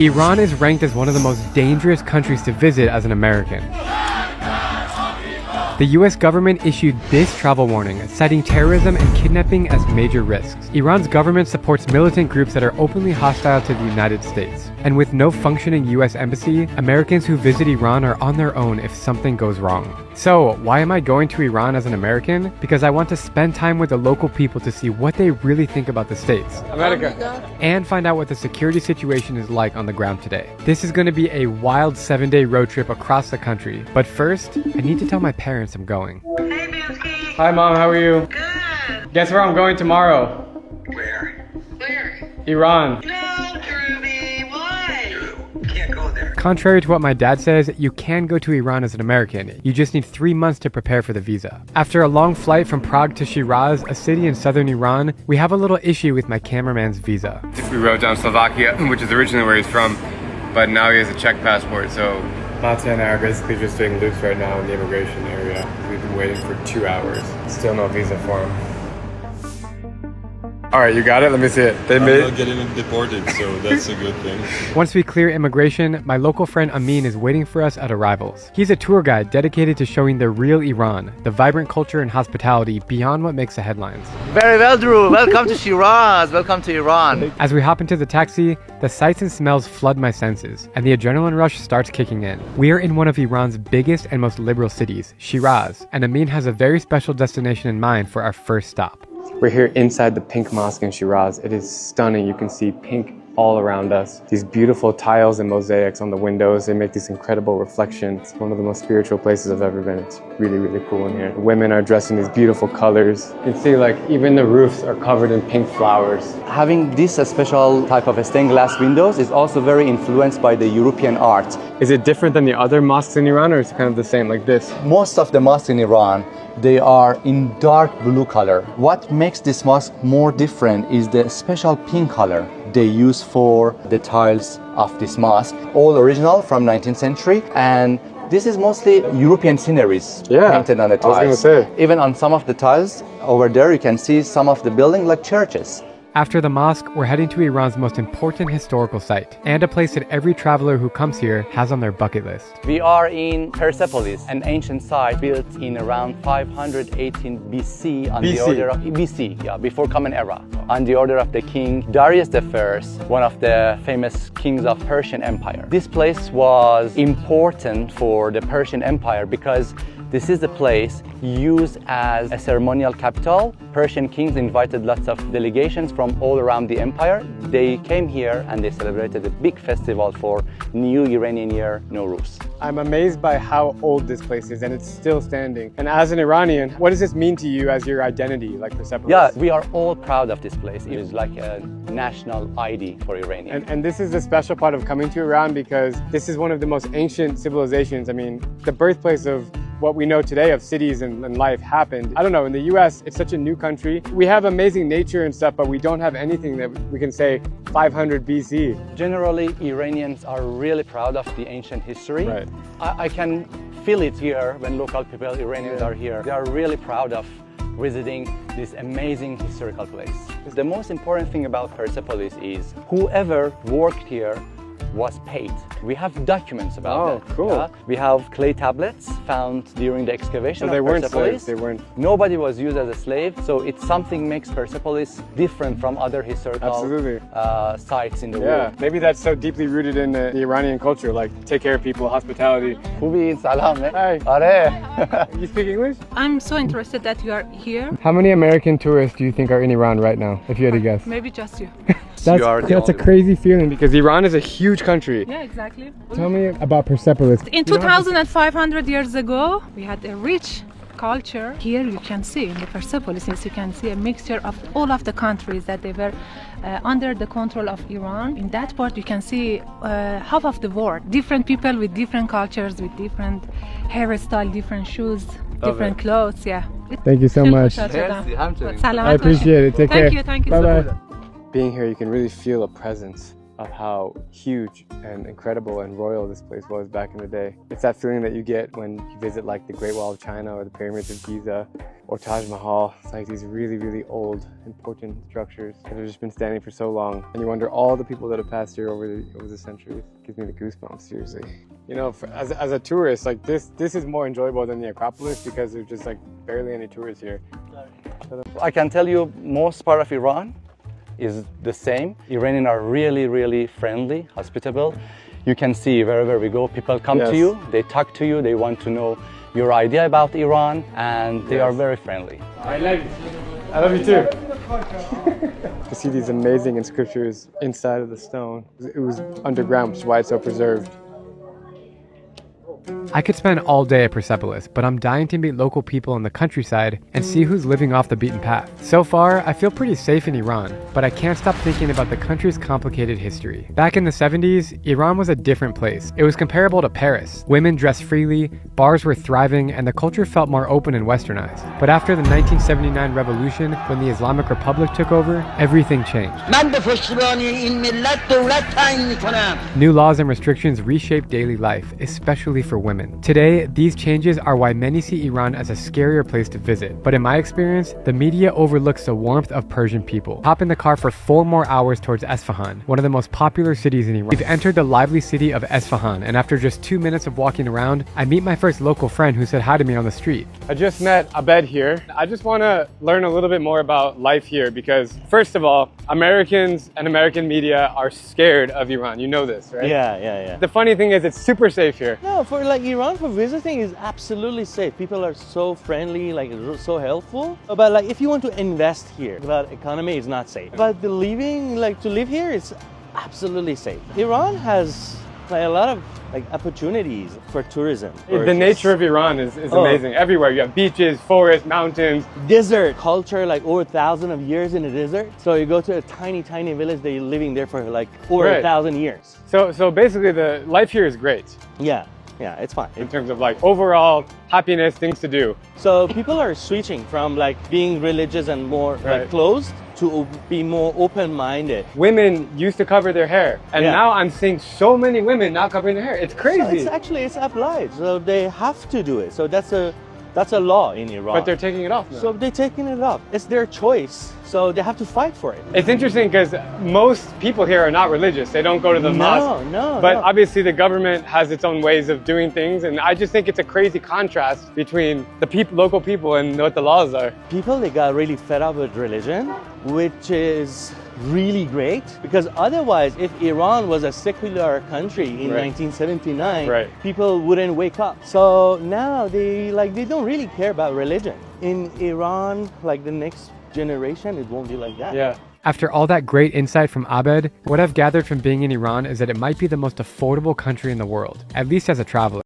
Iran is ranked as one of the most dangerous countries to visit as an American. The US government issued this travel warning, citing terrorism and kidnapping as major risks. Iran's government supports militant groups that are openly hostile to the United States. And with no functioning US embassy, Americans who visit Iran are on their own if something goes wrong. So, why am I going to Iran as an American? Because I want to spend time with the local people to see what they really think about the States, America, and find out what the security situation is like on the ground today. This is going to be a wild 7-day road trip across the country. But first, I need to tell my parents I'm going. Hey, Bilski. Hi Mom, how are you? Good. Guess where I'm going tomorrow? Where? Iran. No, Ruby. Why? You can't go there. Contrary to what my dad says, you can go to Iran as an American. You just need 3 months to prepare for the visa. After a long flight from Prague to Shiraz, a city in southern Iran, we have a little issue with my cameraman's visa. We wrote down Slovakia, which is originally where he's from, but now he has a Czech passport, so Mata and I are basically just doing loops right now in the immigration area. We've been waiting for 2 hours. Still no visa for him. All right, you got it? Let me see it. I'm not getting deported, so that's a good thing. Once we clear immigration, my local friend Amin is waiting for us at arrivals. He's a tour guide dedicated to showing the real Iran, the vibrant culture and hospitality beyond what makes the headlines. Very well, Drew. Welcome to Shiraz. Welcome to Iran. As we hop into the taxi, the sights and smells flood my senses, and the adrenaline rush starts kicking in. We are in one of Iran's biggest and most liberal cities, Shiraz, and Amin has a very special destination in mind for our first stop. We're here inside the Pink Mosque in Shiraz. It is stunning. You can see pink all around us. These beautiful tiles and mosaics on the windows, they make this incredible reflection. It's one of the most spiritual places I've ever been. It's really, really cool in here. The women are dressed in these beautiful colors. You can see like even the roofs are covered in pink flowers. Having this special type of stained glass windows is also very influenced by the European art. Is it different than the other mosques in Iran, or is it kind of the same like this? Most of the mosques in Iran, they are in dark blue color. What makes this mosque more different is the special pink color they use for the tiles of this mosque. All original from 19th century, and this is mostly European sceneries painted on the tiles. I was gonna say. Even on some of the tiles over there, you can see some of the buildings like churches. After the mosque, we're heading to Iran's most important historical site, and a place that every traveler who comes here has on their bucket list. We are in Persepolis, an ancient site built in around 518 BC on the order of BC, before Common Era, on the order of the king Darius I, one of the famous kings of Persian Empire. This place was important for the Persian Empire because this is the place used as a ceremonial capital. Persian kings invited lots of delegations from all around the empire. They came here and they celebrated a big festival for New Iranian Year, Nowruz. I'm amazed by how old this place is, and it's still standing. And as an Iranian, what does this mean to you as your identity, like Persepolis? Yeah, we are all proud of this place. It is like a national ID for Iranians. And this is the special part of coming to Iran because this is one of the most ancient civilizations. I mean, the birthplace of what we know today of cities and life happened. I don't know, in the US, it's such a new country. We have amazing nature and stuff, but we don't have anything that we can say 500 BC. Generally, Iranians are really proud of the ancient history. Right. I can feel it here when local people, Iranians are here. They are really proud of visiting this amazing historical place. The most important thing about Persepolis is whoever worked here was paid. We have documents about that. Cool. We have clay tablets found during the excavation So they of weren't Persepolis. slaves, they weren't. Nobody was used as a slave, so it's something makes Persepolis different from other historical sites in the world. Maybe that's so deeply rooted in the Iranian culture, like take care of people, hospitality. خوبی سلام. Hi. آره. You speak English? I'm so interested that you are here. How many American tourists do you think are in Iran right now, if you had to guess? Maybe just you. You are the That's a only crazy feeling because Iran is a huge country. Yeah, exactly. Tell me about Persepolis. In 2,500 years ago, we had a rich culture. Here you can see in the Persepolis, you can see a mixture of all of the countries that they were under the control of Iran. In that part, you can see half of the world. Different people with different cultures, with different hairstyle, different shoes, different clothes. Yeah. Thank you so much. مرسی. I appreciate it. Take care. Thank you. Bye bye. Being here, you can really feel a presence of how huge and incredible and royal this place was back in the day. It's that feeling that you get when you visit like the Great Wall of China or the Pyramids of Giza or Taj Mahal. It's like these really, really old, important structures that have just been standing for so long. And you wonder all the people that have passed here over the centuries. It gives me the goosebumps, seriously. You know, as a tourist, like this is more enjoyable than the Acropolis because there's just like barely any tourists here. I can tell you most part of Iran is the same. Iranians are really, really friendly, hospitable. You can see wherever we go, people come to you, they talk to you, they want to know your idea about Iran, and they are very friendly. I love you. I love you too. To see these amazing inscriptions inside of the stone. It was underground, which is why it's so preserved. I could spend all day at Persepolis, but I'm dying to meet local people in the countryside and see who's living off the beaten path. So far, I feel pretty safe in Iran, but I can't stop thinking about the country's complicated history. Back in the 70s, Iran was a different place. It was comparable to Paris. Women dressed freely, bars were thriving, and the culture felt more open and westernized. But after the 1979 revolution, when the Islamic Republic took over, everything changed. New laws and restrictions reshaped daily life, especially for women. Today, these changes are why many see Iran as a scarier place to visit. But in my experience, the media overlooks the warmth of Persian people. Hop in the car for 4 more hours towards Esfahan, one of the most popular cities in Iran. We've entered the lively city of Esfahan, and after just 2 minutes of walking around, I meet my first local friend who said hi to me on the street. I just met Abed here. I just want to learn a little bit more about life here because, first of all, Americans and American media are scared of Iran. You know this, right? Yeah. The funny thing is it's super safe here. No, for like Iran, for visiting is absolutely safe. People are so friendly, like so helpful. But like if you want to invest here, but economy is not safe. But the living, like to live here is absolutely safe. Iran has like a lot of like opportunities for tourism. The nature of Iran is amazing. Everywhere you have beaches, forests, mountains. Desert culture, like over 1,000 of years in the desert. So you go to a tiny village, they're living there for like over 1,000 years. So basically the life here is great. Yeah, it's fine. In terms of like overall happiness, things to do. So people are switching from like being religious and more like closed to be more open-minded. Women used to cover their hair, and now I'm seeing so many women not covering their hair. It's crazy. So it's applied, so they have to do it. So that's a law in Iran. But they're taking it off now. So they're taking it off. It's their choice. So they have to fight for it. It's interesting because most people here are not religious. They don't go to the mosque. But obviously the government has its own ways of doing things. And I just think it's a crazy contrast between the local people and what the laws are. People, they got really fed up with religion, which is really great because otherwise if Iran was a secular country in 1979, people wouldn't wake up. So now they don't really care about religion. In Iran, like the next generation, it won't be like that. After all that great insight from Abed, what I've gathered from being in Iran is that it might be the most affordable country in the world, at least as a traveler.